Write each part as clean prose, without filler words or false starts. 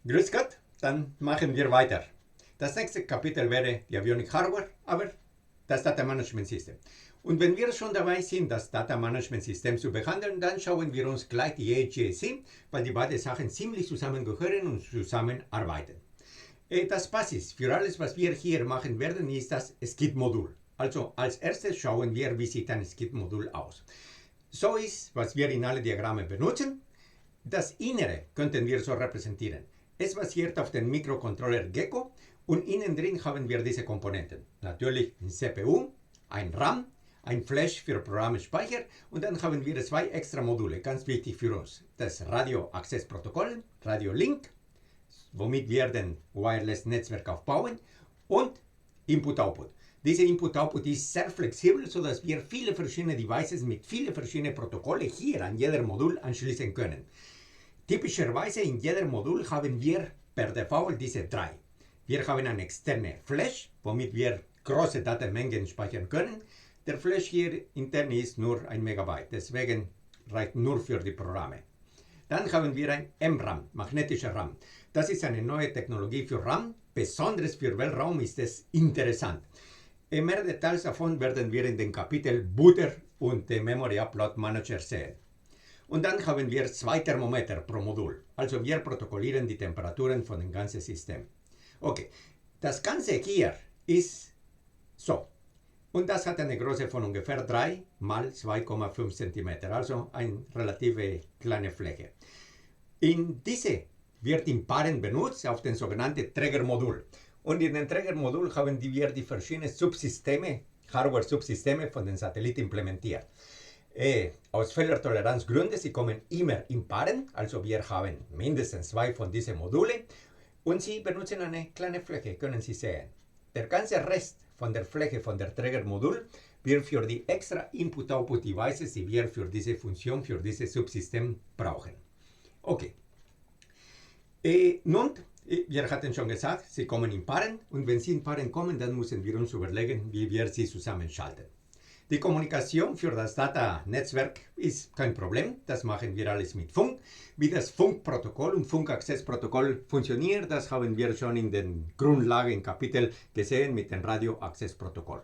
Grüß Gott, dann machen wir weiter. Das nächste Kapitel wäre die Avionic Hardware, aber das Data Management System. Und wenn wir schon dabei sind, das Data Management System zu behandeln, dann schauen wir uns gleich die AGSC, weil die beiden Sachen ziemlich zusammengehören und zusammenarbeiten. Das Basis für alles, was wir hier machen werden, ist das SCID-Modul. Also als erstes schauen wir, wie sieht ein SCID-Modul aus. So ist, was wir in alle Diagramme benutzen. Das Innere könnten wir so repräsentieren. Es basiert auf dem Mikrocontroller Gecko und innen drin haben wir diese Komponenten. Natürlich ein CPU, ein RAM, ein Flash für Programmspeicher und dann haben wir zwei extra Module, ganz wichtig für uns. Das Radio-Access-Protokoll, Radio-Link, womit wir den Wireless-Netzwerk aufbauen und Input-Output. Diese Input-Output ist sehr flexibel, sodass wir viele verschiedene Devices mit vielen verschiedenen Protokollen hier an jeder Modul anschließen können. Typischerweise in jedem Modul haben wir per Default diese drei. Wir haben eine externe Flash, womit wir große Datenmengen speichern können. Der Flash hier intern ist nur 1 Megabyte, deswegen reicht nur für die Programme. Dann haben wir ein MRAM, magnetischer RAM. Das ist eine neue Technologie für RAM, besonders für Weltraum ist es interessant. Mehr Details davon werden wir in dem Kapitel Booter und Memory Upload Manager sehen. Und dann haben wir 2 Thermometer pro Modul. Also wir protokollieren die Temperaturen von dem ganzen System. Okay, das Ganze hier ist so. Und das hat eine Größe von ungefähr 3 mal 2,5 cm. Also eine relativ kleine Fläche. In diese wird in Paaren benutzt auf den sogenannten Trägermodul. Und in dem Trägermodul haben wir die verschiedenen Subsysteme, Hardware-Subsysteme von den Satelliten implementiert. Aus Fehlertoleranzgründen, sie kommen immer in Paaren, also wir haben mindestens 2 von diesen Modulen und sie benutzen eine kleine Fläche, können Sie sehen. Der ganze Rest von der Fläche von der Trägermodul wird für die extra Input-Output-Devices, die wir für diese Funktion, für dieses Subsystem brauchen. Okay. Nun, wir hatten schon gesagt, sie kommen in Paaren und wenn sie in Paaren kommen, dann müssen wir uns überlegen, wie wir sie zusammenschalten. Die Kommunikation für das Data-Netzwerk ist kein Problem, das machen wir alles mit Funk. Wie das Funkprotokoll und Funk-Access-Protokoll funktioniert, das haben wir schon in den Grundlagen-Kapitel gesehen mit dem Radio-Access-Protokoll.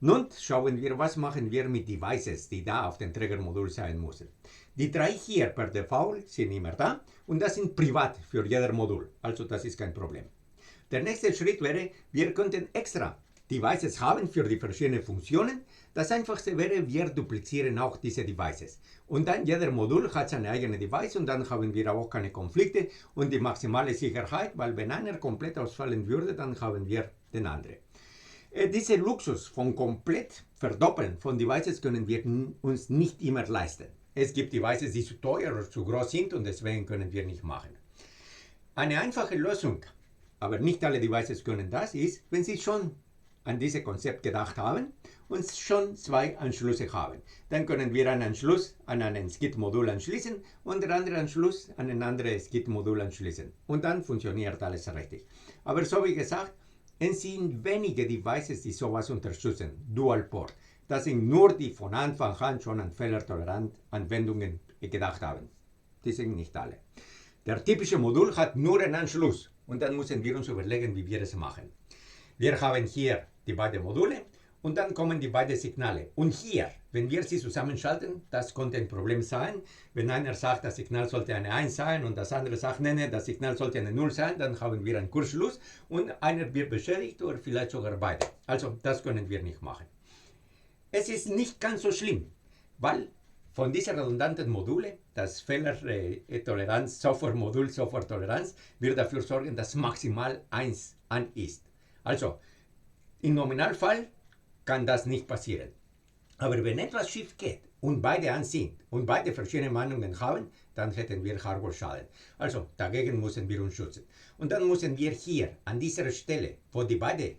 Nun schauen wir, was machen wir mit Devices, die da auf dem Trägermodul sein müssen. Die 3 hier per Default sind immer da und das sind privat für jeder Modul, also das ist kein Problem. Der nächste Schritt wäre, wir könnten extra Devices haben für die verschiedenen Funktionen. Das einfachste wäre, wir duplizieren auch diese Devices. Und dann jeder Modul hat seine eigene Device und dann haben wir auch keine Konflikte und die maximale Sicherheit, weil wenn einer komplett ausfallen würde, dann haben wir den anderen. Diese Luxus von komplett verdoppeln von Devices können wir uns nicht immer leisten. Es gibt Devices, die zu teuer oder zu groß sind und deswegen können wir nicht machen. Eine einfache Lösung, aber nicht alle Devices können das, ist, wenn Sie schon an dieses Konzept gedacht haben und schon 2 Anschlüsse haben. Dann können wir einen Anschluss an ein SCID-Modul anschließen und den anderen Anschluss an ein anderes SCID-Modul anschließen. Und dann funktioniert alles richtig. Aber so wie gesagt, es sind wenige Devices, die sowas unterstützen, Dual-Port. Das sind nur die von Anfang an schon an fehlertolerant Anwendungen gedacht haben. Die sind nicht alle. Der typische Modul hat nur einen Anschluss und dann müssen wir uns überlegen, wie wir es machen. Wir haben hier die beiden Module und dann kommen die beiden Signale. Und hier, wenn wir sie zusammenschalten, das könnte ein Problem sein. Wenn einer sagt, das Signal sollte eine 1 sein und das andere sagt, nein, das Signal sollte eine 0 sein, dann haben wir einen Kurzschluss und einer wird beschädigt oder vielleicht sogar beide. Also das können wir nicht machen. Es ist nicht ganz so schlimm, weil von diesen redundanten Module, das Fehlertoleranz, Software-Modul, Software-Toleranz, wird dafür sorgen, dass maximal 1 an ist. Also, im Nominalfall kann das nicht passieren. Aber wenn etwas schief geht und beide an sind und beide verschiedene Meinungen haben, dann hätten wir Hardware-Schaden. Also, dagegen müssen wir uns schützen. Und dann müssen wir hier an dieser Stelle, wo die beiden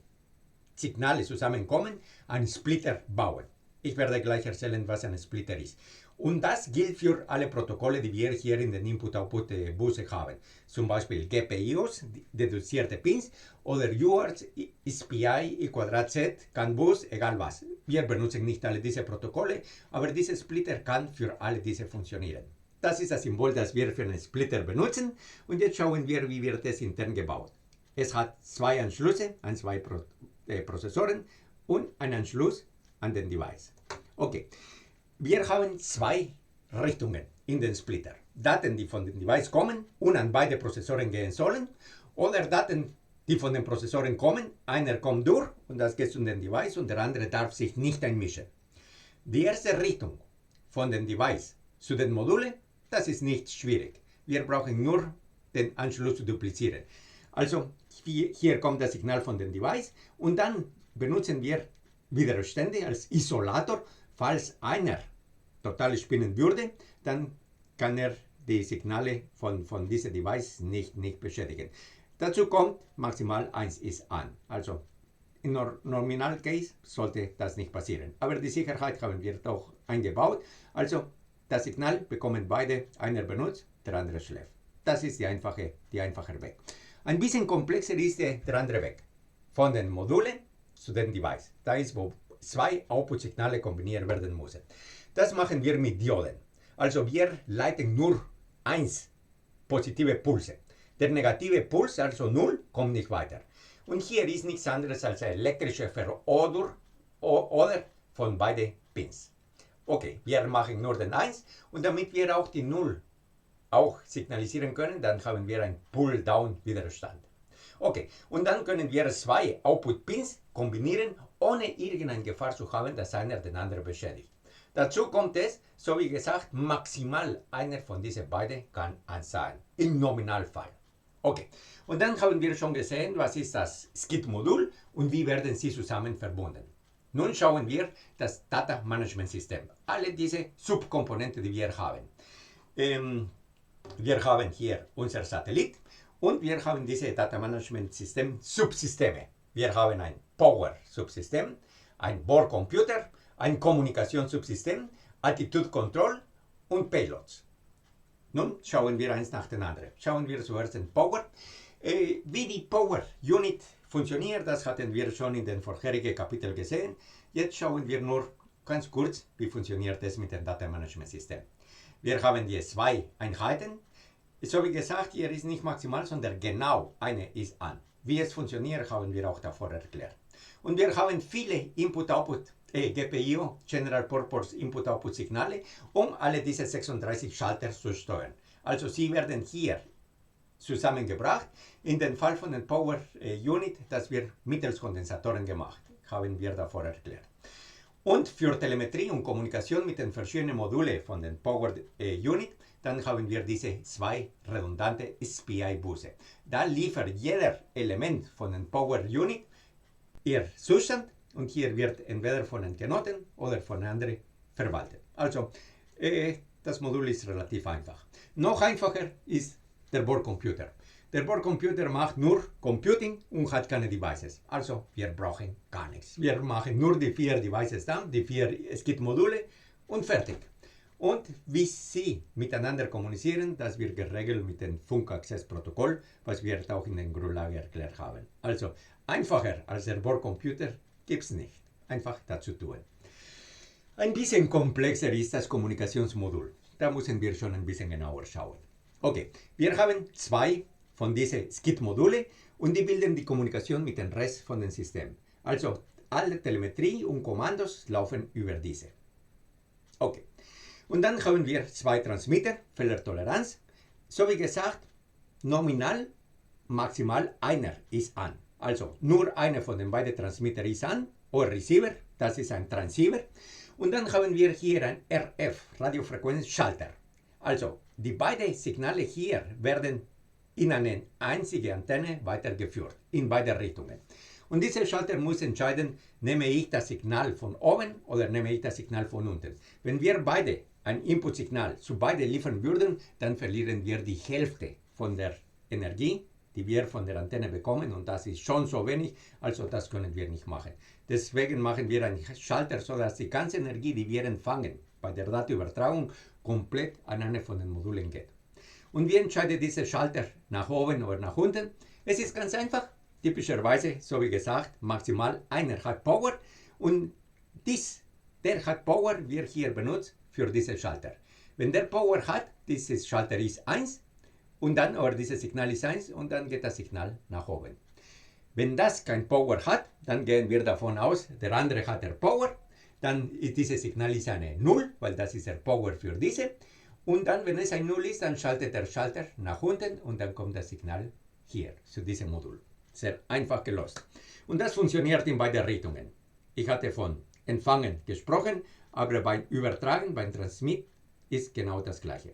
Signale zusammenkommen, einen Splitter bauen. Ich werde gleich erzählen, was ein Splitter ist. Und das gilt für alle Protokolle, die wir hier in den Input-Output-Busse haben. Zum Beispiel GPIOs, deduzierte Pins, oder UARTs, SPI, I²Z, CAN-Bus, egal was. Wir benutzen nicht alle diese Protokolle, aber dieser Splitter kann für alle diese funktionieren. Das ist das Symbol, das wir für einen Splitter benutzen. Und jetzt schauen wir, wie wird es intern gebaut. Es hat zwei Anschlüsse an zwei Prozessoren und einen Anschluss an den Device. Okay, wir haben zwei Richtungen in den Splitter. Daten, die von dem Device kommen und an beide Prozessoren gehen sollen, oder Daten, die von den Prozessoren kommen, einer kommt durch und das geht zu dem Device und der andere darf sich nicht einmischen. Die erste Richtung von dem Device zu den Modulen, das ist nicht schwierig. Wir brauchen nur den Anschluss zu duplizieren. Also hier kommt das Signal von dem Device und dann benutzen wir Widerstände als Isolator. Falls einer total spinnen würde, dann kann er die Signale von diesem Device nicht beschädigen. Dazu kommt, maximal 1 ist an. Also im Nominal Case sollte das nicht passieren. Aber die Sicherheit haben wir doch eingebaut. Also das Signal bekommen beide, einer benutzt, der andere schläft. Das ist die einfache Weg. Ein bisschen komplexer ist der andere Weg. Von den Modulen zu den Device. Da ist, wo zwei Output-Signale kombiniert werden müssen. Das machen wir mit Dioden. Also wir leiten nur 1 positive Pulse. Der negative Puls, also 0, kommt nicht weiter. Und hier ist nichts anderes als eine elektrische Veroder von beiden Pins. Okay, wir machen nur den 1 und damit wir auch die 0 auch signalisieren können, dann haben wir einen Pull-Down-Widerstand. Okay, und dann können wir zwei Output-Pins kombinieren, ohne irgendeine Gefahr zu haben, dass einer den anderen beschädigt. Dazu kommt es, so wie gesagt, maximal einer von diesen beiden kann an sein, im Nominalfall. Okay, und dann haben wir schon gesehen, was ist das SCID-Modul und wie werden sie zusammen verbunden. Nun schauen wir das Data Management System, alle diese Subkomponenten, die wir haben. Wir haben hier unser Satellit und wir haben diese Data Management System Subsysteme. Wir haben ein Power Subsystem, ein Boardcomputer, ein Kommunikationssubsystem, Attitude Control und Payloads. Nun schauen wir eins nach dem anderen. Schauen wir zuerst den Power. Wie die Power Unit funktioniert, das hatten wir schon in den vorherigen Kapiteln gesehen. Jetzt schauen wir nur ganz kurz, wie funktioniert es mit dem Data Management System. Wir haben hier zwei Einheiten. So wie gesagt, hier ist nicht maximal, sondern genau eine ist an. Wie es funktioniert, haben wir auch davor erklärt. Und wir haben viele Input-Output, GPIO, General Purpose Input-Output Signale, um alle diese 36 Schalter zu steuern. Also sie werden hier zusammengebracht. In dem Fall von der Power Unit, das wird mittels Kondensatoren gemacht, haben wir davor erklärt. Und für Telemetrie und Kommunikation mit den verschiedenen Modulen von der Power Unit, dann haben wir diese zwei redundante SPI-Busse. Da liefert jeder Element von der Power Unit ihr Zustand und hier wird entweder von einem Knoten oder von anderen verwaltet. Also das Modul ist relativ einfach. Noch einfacher ist der Boardcomputer. Der Boardcomputer macht nur Computing und hat keine Devices. Also wir brauchen gar nichts. Wir machen nur die 4 Devices dann, die 4 SCID-Module und fertig. Und wie sie miteinander kommunizieren, das wird geregelt mit dem Funk-Access-Protokoll, was wir auch in den Grundlagen erklärt haben. Also einfacher als der Boardcomputer gibt es nicht. Einfach dazu tun. Ein bisschen komplexer ist das Kommunikationsmodul. Da müssen wir schon ein bisschen genauer schauen. Okay, wir haben zwei von diesen SCID-Module und die bilden die Kommunikation mit dem Rest von dem System. Also alle Telemetrie und Kommandos laufen über diese. Okay. Und dann haben wir zwei Transmitter, Fehlertoleranz. So wie gesagt, nominal, maximal einer ist an. Also nur einer von den beiden Transmitter ist an, oder Receiver, das ist ein Transceiver. Und dann haben wir hier ein RF, Radiofrequenzschalter. Also die beiden Signale hier werden in eine einzige Antenne weitergeführt, in beide Richtungen. Und dieser Schalter muss entscheiden, nehme ich das Signal von oben oder nehme ich das Signal von unten. Wenn wir beide ein Input-Signal zu beiden liefern würden, dann verlieren wir die Hälfte von der Energie, die wir von der Antenne bekommen, und das ist schon so wenig, also das können wir nicht machen. Deswegen machen wir einen Schalter, sodass die ganze Energie, die wir empfangen bei der Datenübertragung, komplett an eine von den Modulen geht. Und wie entscheidet dieser Schalter nach oben oder nach unten? Es ist ganz einfach, typischerweise, so wie gesagt, maximal einer hat Power und der hat Power wird hier benutzt für diesen Schalter. Wenn der Power hat, dieses Schalter ist 1 und dann, oder dieses Signal ist 1 und dann geht das Signal nach oben. Wenn das kein Power hat, dann gehen wir davon aus, der andere hat der Power, dann ist dieses Signal ist eine 0, weil das ist der Power für diese. Und dann, wenn es ein 0 ist, dann schaltet der Schalter nach unten und dann kommt das Signal hier zu diesem Modul. Sehr einfach gelöst. Und das funktioniert in beide Richtungen. Ich hatte von Empfangen gesprochen, aber beim Übertragen, beim Transmit ist genau das gleiche.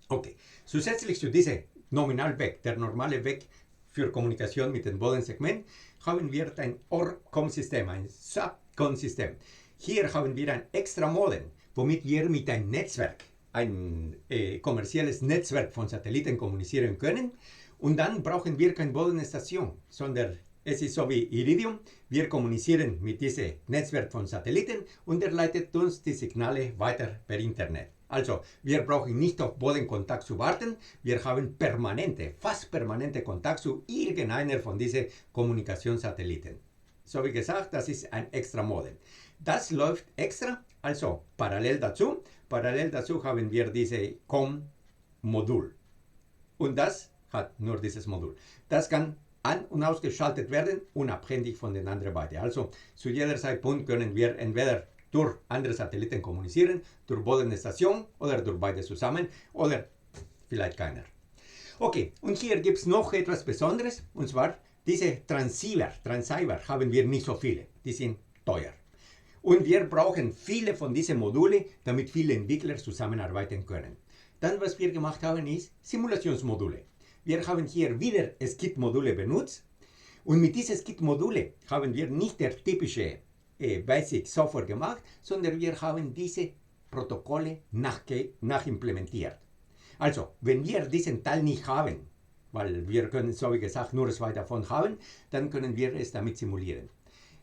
Okay, zusätzlich zu diesem Nominalweg, der normale Weg für Kommunikation mit dem Bodensegment, haben wir ein OR-Com-System, ein SAP-Com-System. Hier haben wir ein extra Modem, womit wir mit einem Netzwerk, ein kommerzielles Netzwerk von Satelliten kommunizieren können. Und dann brauchen wir keine Bodenstation, sondern es ist so wie Iridium. Wir kommunizieren mit diesem Netzwerk von Satelliten und er leitet uns die Signale weiter per Internet. Also, wir brauchen nicht auf Bodenkontakt zu warten. Wir haben fast permanente Kontakt zu irgendeiner von diesen Kommunikationssatelliten. So wie gesagt, das ist ein extra Modem. Das läuft extra, also parallel dazu. Parallel dazu haben wir diese COM-Modul. Und das hat nur dieses Modul. Das kann an- und ausgeschaltet werden, unabhängig von den anderen beiden. Also zu jeder Zeitpunkt können wir entweder durch andere Satelliten kommunizieren, durch Bodenstation oder durch beide zusammen oder vielleicht keiner. Okay, und hier gibt es noch etwas Besonderes, und zwar diese Transceiver haben wir nicht so viele, die sind teuer. Und wir brauchen viele von diesen Modulen, damit viele Entwickler zusammenarbeiten können. Dann, was wir gemacht haben, ist Simulationsmodule. Wir haben hier wieder SCID-Module benutzt und mit diesen SCID-Module haben wir nicht der typische Basic Software gemacht, sondern wir haben diese Protokolle nachimplementiert. Also, wenn wir diesen Teil nicht haben, weil wir können, so wie gesagt, nur 2 davon haben, dann können wir es damit simulieren.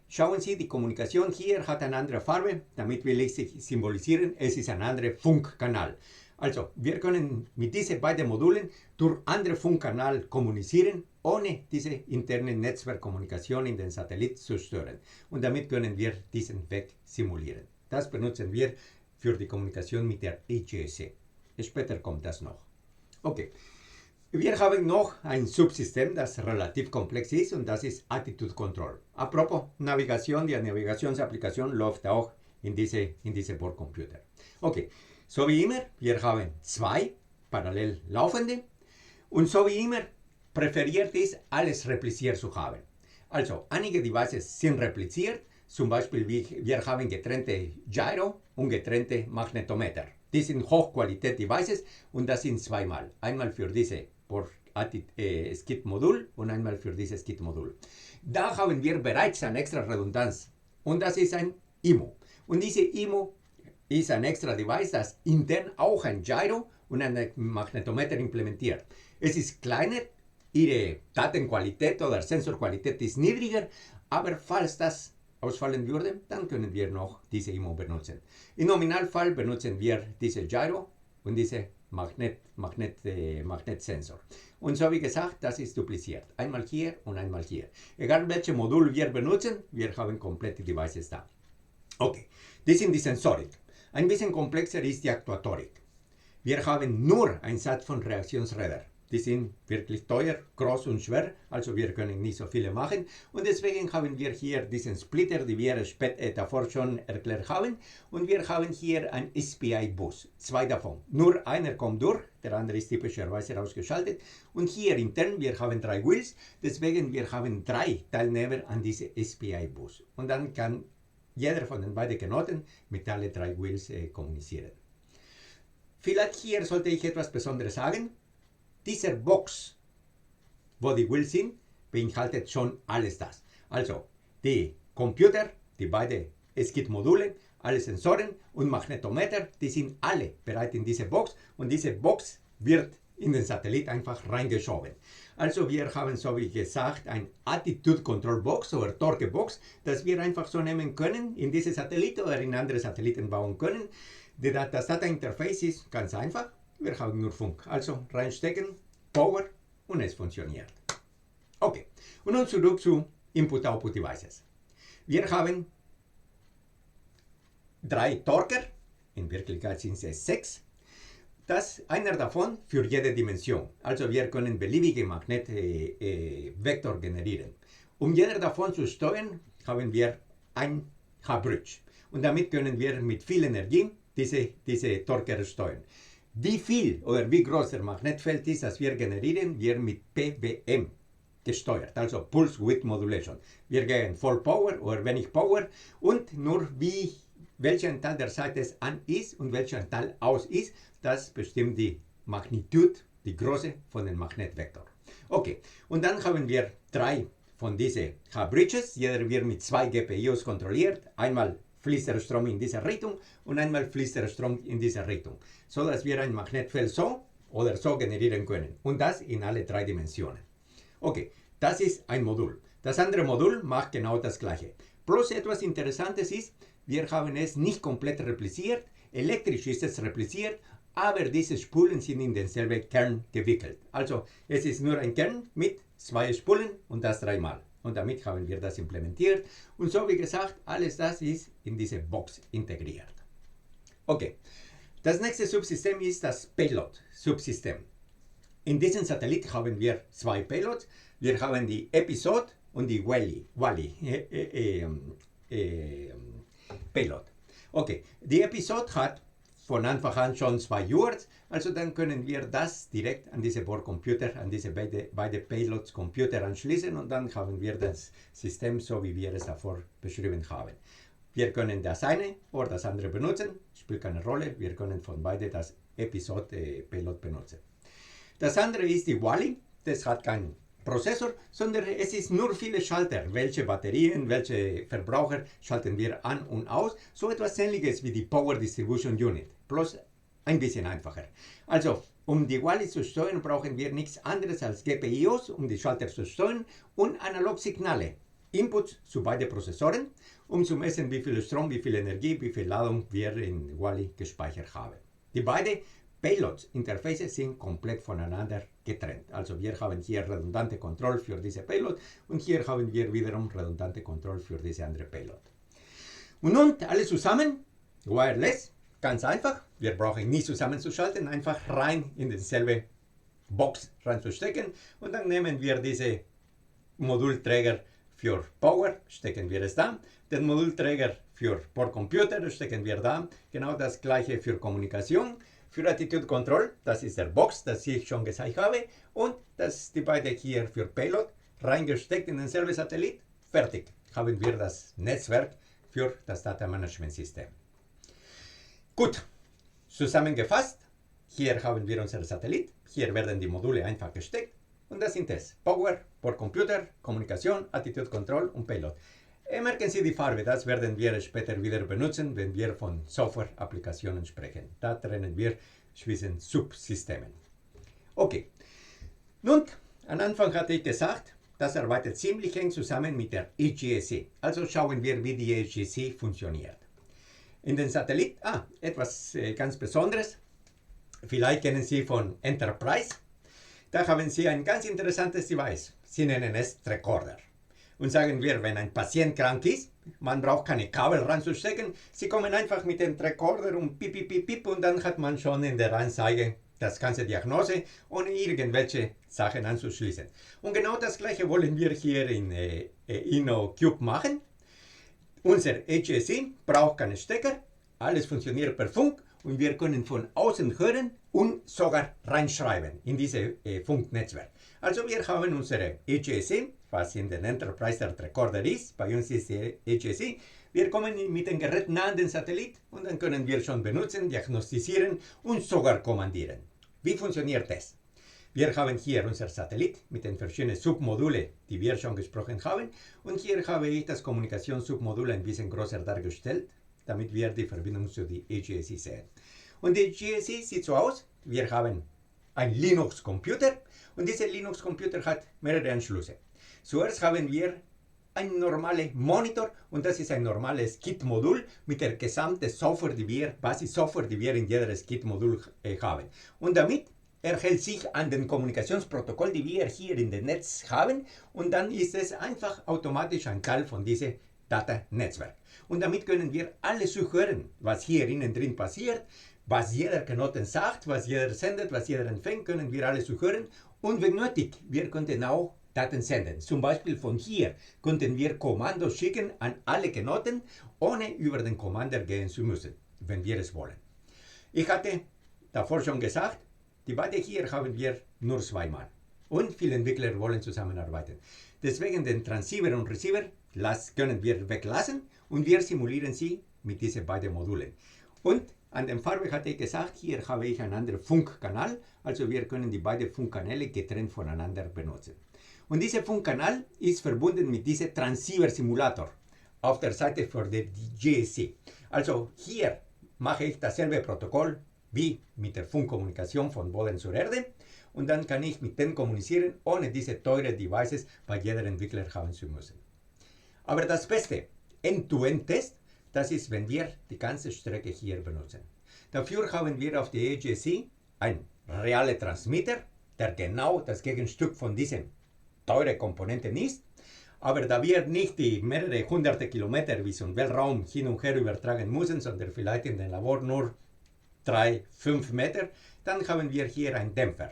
Schauen Sie, die Kommunikation hier hat eine andere Farbe, damit will ich sie symbolisieren, es ist ein anderer Funkkanal. Also, wir können mit diesen beiden Modulen durch andere Funkkanal kommunizieren, ohne diese interne Netzwerkkommunikation in den Satellit zu stören. Und damit können wir diesen Weg simulieren. Das benutzen wir für die Kommunikation mit der EGSC. Später kommt das noch. Okay. Wir haben noch ein Subsystem, das relativ komplex ist und das ist Attitude Control. Apropos Navigation, die Navigationsapplikation läuft auch in diese Bordcomputer. Okay, so wie immer, wir haben 2 parallel laufende und so wie immer präferiert ist, alles repliziert zu haben. Also, einige Devices sind repliziert, zum Beispiel wir haben getrennte Gyro und getrennte Magnetometer. Die sind Hochqualität-Devices und das sind 2-mal. Einmal für diese SCID-Modul und einmal für dieses SCID-Modul. Da haben wir bereits eine extra Redundanz und das ist ein IMU. Und diese IMU ist ein extra Device, das intern auch ein Gyro und ein Magnetometer implementiert. Es ist kleiner, ihre Datenqualität oder Sensorqualität ist niedriger, aber falls das ausfallen würde, dann können wir noch diese IMU benutzen. Im Nominalfall benutzen wir diese Gyro und diese Magnetsensor. Und so wie gesagt, das ist dupliziert. Einmal hier und einmal hier. Egal welches Modul wir benutzen, wir haben komplette Devices da. Okay, das sind die Sensorik. Ein bisschen komplexer ist die Aktuatorik. Wir haben nur einen Satz von Reaktionsrädern. Die sind wirklich teuer, groß und schwer, also wir können nicht so viele machen. Und deswegen haben wir hier diesen Splitter, den wir davor schon erklärt haben. Und wir haben hier einen SPI-Bus, 2 davon. Nur einer kommt durch, der andere ist typischerweise ausgeschaltet. Und hier intern, wir haben 3 Wheels, deswegen wir haben 3 Teilnehmer an diesem SPI-Bus. Und dann kann jeder von den beiden Knoten mit allen 3 Wheels kommunizieren. Vielleicht hier sollte ich etwas Besonderes sagen. Dieser Box, wo die Wheels sind, beinhaltet schon alles das. Also die Computer, die beiden SCID-Module, alle Sensoren und Magnetometer, die sind alle bereit in diese Box und diese Box wird in den Satellit einfach reingeschoben. Also wir haben, so wie gesagt, ein Attitude Control Box oder Torque Box, das wir einfach so nehmen können, in diese Satellit oder in andere Satelliten bauen können. Das Data-Interface ist ganz einfach. Wir haben nur Funk. Also reinstecken, Power und es funktioniert. Okay, und nun zurück zu Input-Output-Devices. Wir haben 3 Torquer, in Wirklichkeit sind es 6. einer davon für jede Dimension. Also wir können beliebige Magnetvektor generieren. Um jeder davon zu steuern, haben wir ein H-Bridge. Und damit können wir mit viel Energie diese Torque steuern. Wie viel oder wie groß der Magnetfeld ist, das wir generieren, wird mit PWM gesteuert, also Pulse Width Modulation. Wir gehen Voll Power oder wenig Power und nur welcher Teil der Seite an ist und welcher Teil aus ist, das bestimmt die Magnitude, die Größe von dem Magnetvektor. Okay, und dann haben wir 3 von diesen H-Bridges, jeder wird mit 2 GPIOs kontrolliert, einmal fließt der Strom in diese Richtung und einmal fließt der Strom in diese Richtung, so dass wir ein Magnetfeld so oder so generieren können und das in alle 3 Dimensionen. Okay, das ist ein Modul. Das andere Modul macht genau das gleiche. Bloß etwas Interessantes ist, wir haben es nicht komplett repliziert, elektrisch ist es repliziert, aber diese Spulen sind in denselben Kern gewickelt. Also es ist nur ein Kern mit 2 Spulen und das 3-mal. Und damit haben wir das implementiert. Und so wie gesagt, alles das ist in diese Box integriert. Okay, das nächste Subsystem ist das Payload-Subsystem. In diesem Satellit haben wir 2 Payloads. Wir haben die Episode und die Wally Payload. Okay, die Episode hat von Anfang an schon 2 UARTs, also dann können wir das direkt an diese Bordcomputer, an diese beide Payloads Computer anschließen und dann haben wir das System so, wie wir es davor beschrieben haben. Wir können das eine oder das andere benutzen, spielt keine Rolle, wir können von beide das Episode Payload benutzen. Das andere ist die Wally, das hat keinen Prozessor, sondern es ist nur viele Schalter. Welche Batterien, welche Verbraucher schalten wir an und aus. So etwas Ähnliches wie die Power Distribution Unit, bloß ein bisschen einfacher. Also, um die Wally zu steuern, brauchen wir nichts anderes als GPIOs, um die Schalter zu steuern und Analogsignale. Inputs zu beiden Prozessoren, um zu messen, wie viel Strom, wie viel Energie, wie viel Ladung wir in Wally gespeichert haben. Die beiden Payloads-Interfaces sind komplett voneinander getrennt. Also wir haben hier redundante Kontrolle für diese Payload und hier haben wir wiederum redundante Kontrolle für diese andere Payload. Und nun alles zusammen, wireless, ganz einfach. Wir brauchen nie zusammenzuschalten, einfach rein in dieselbe Box reinzustecken und dann nehmen wir diese Modulträger für Power, stecken wir es da. Den Modulträger für Bordcomputer stecken wir da. Genau das gleiche für Kommunikation. Für Attitude Control, das ist der Box, das ich schon gezeigt habe. Und das die beiden hier für Payload reingesteckt in denselben Satellit. Fertig. Haben wir das Netzwerk für das Data Management System. Gut, zusammengefasst. Hier haben wir unser Satellit. Hier werden die Module einfach gesteckt. Und das sind es. Power, Bordcomputer, Kommunikation, Attitude Control und Payload. Merken Sie die Farbe, das werden wir später wieder benutzen, wenn wir von Software-Applikationen sprechen. Da trennen wir zwischen Subsystemen. Okay, nun, am Anfang hatte ich gesagt, das arbeitet ziemlich eng zusammen mit der EGSC. Also schauen wir, wie die EGSC funktioniert. In den Satellit, etwas ganz Besonderes, vielleicht kennen Sie von Enterprise. Da haben Sie ein ganz interessantes Device. Sie nennen es Recorder. Und sagen wir, wenn ein Patient krank ist, man braucht keine Kabel ranzustecken, Sie kommen einfach mit dem Recorder und piep, piep, piep, piep und dann hat man schon in der Anzeige das ganze Diagnose, ohne irgendwelche Sachen anzuschließen. Und genau das gleiche wollen wir hier in InnoCube machen. Unser HSI braucht keinen Stecker, alles funktioniert per Funk und wir können von außen hören und sogar reinschreiben in dieses Funknetzwerk. Also wir haben unsere HSI, was in den Enterprise der Recorder ist, bei uns ist die HSI. Wir kommen mit dem Gerät nah an den Satellit und dann können wir schon benutzen, diagnostizieren und sogar kommandieren. Wie funktioniert das? Wir haben hier unser Satellit mit den verschiedenen Submodulen, die wir schon gesprochen haben. Und hier habe ich das Kommunikationssubmodul ein bisschen größer dargestellt, damit wir die Verbindung zu der EGSI sehen. Und die EGSI sieht so aus, wir haben einen Linux-Computer und dieser Linux-Computer hat mehrere Anschlüsse. Zuerst haben wir einen normalen Monitor und das ist ein normales Kit-Modul mit der gesamten Software, Basis-Software, die wir in jedes Kit-Modul haben. Und damit erhält sich an den Kommunikationsprotokoll, die wir hier in dem Netz haben und dann ist es einfach automatisch ein Teil von diesem Data-Netzwerk. Und damit können wir alles hören, was hier innen drin passiert, Was jeder Knoten sagt, was jeder sendet, was jeder empfängt, können wir alles so hören. Und wenn nötig, wir könnten auch Daten senden. Zum Beispiel von hier könnten wir Kommandos schicken an alle Knoten, ohne über den Commander gehen zu müssen, wenn wir es wollen. Ich hatte davor schon gesagt, die beide hier haben wir nur 2 Mann. Und viele Entwickler wollen zusammenarbeiten. Deswegen den Transceiver und Receiver können wir weglassen und wir simulieren sie mit diesen beiden Modulen. Und an der Farbe hatte ich gesagt, hier habe ich einen anderen Funkkanal, also wir können die beiden Funkkanäle getrennt voneinander benutzen. Und dieser Funkkanal ist verbunden mit diesem Transceiver-Simulator auf der Seite für die GSC. Also hier mache ich dasselbe Protokoll wie mit der Funkkommunikation von Boden zur Erde und dann kann ich mit denen kommunizieren, ohne diese teuren Devices bei jeder Entwickler haben zu müssen. Aber das beste End-to-End-Test, das ist, wenn wir die ganze Strecke hier benutzen. Dafür haben wir auf der AGC einen realen Transmitter, der genau das Gegenstück von diesen teuren Komponenten ist. Aber da wir nicht die mehrere hunderte Kilometer bis zum Weltraum hin und her übertragen müssen, sondern vielleicht in dem Labor nur 3-5 Meter, dann haben wir hier einen Dämpfer,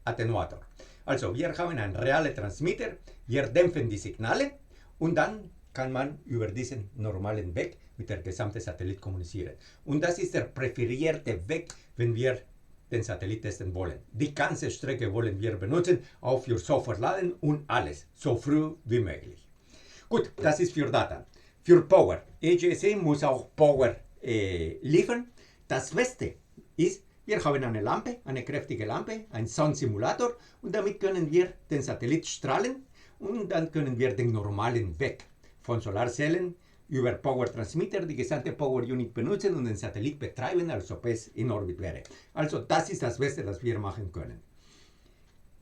Attenuator. Also wir haben einen realen Transmitter, wir dämpfen die Signale und dann kann man über diesen normalen Weg mit der gesamten Satellit kommunizieren. Und das ist der präferierte Weg, wenn wir den Satellit testen wollen. Die ganze Strecke wollen wir benutzen, auch für Software laden und alles, so früh wie möglich. Gut, das ist für Data. Für Power. AGC muss auch Power liefern. Das Beste ist, wir haben eine Lampe, eine kräftige Lampe, einen Soundsimulator und damit können wir den Satellit strahlen und dann können wir den normalen Weg von Solarzellen über Power Transmitter die gesamte Power Unit benutzen und den Satellit betreiben, als ob es in Orbit wäre. Also das ist das Beste, was wir machen können.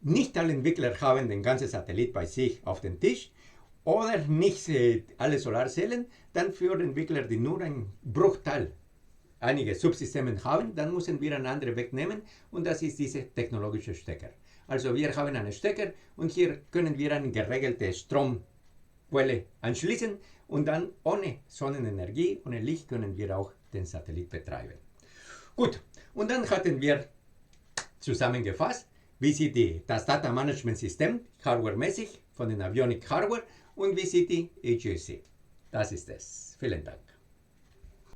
Nicht alle Entwickler haben den ganzen Satellit bei sich auf dem Tisch oder nicht alle Solarzellen. Dann für Entwickler, die nur einen Bruchteil einige Subsysteme haben, dann müssen wir einen anderen Weg nehmen und das ist dieser technologische Stecker. Also wir haben einen Stecker und hier können wir eine geregelte Stromquelle anschließen und dann ohne Sonnenenergie, ohne Licht können wir auch den Satellit betreiben. Gut, und dann hatten wir zusammengefasst, wie sieht das Data Management System hardwaremäßig von den Avionics Hardware und wie sieht die AGC. Das ist es. Vielen Dank.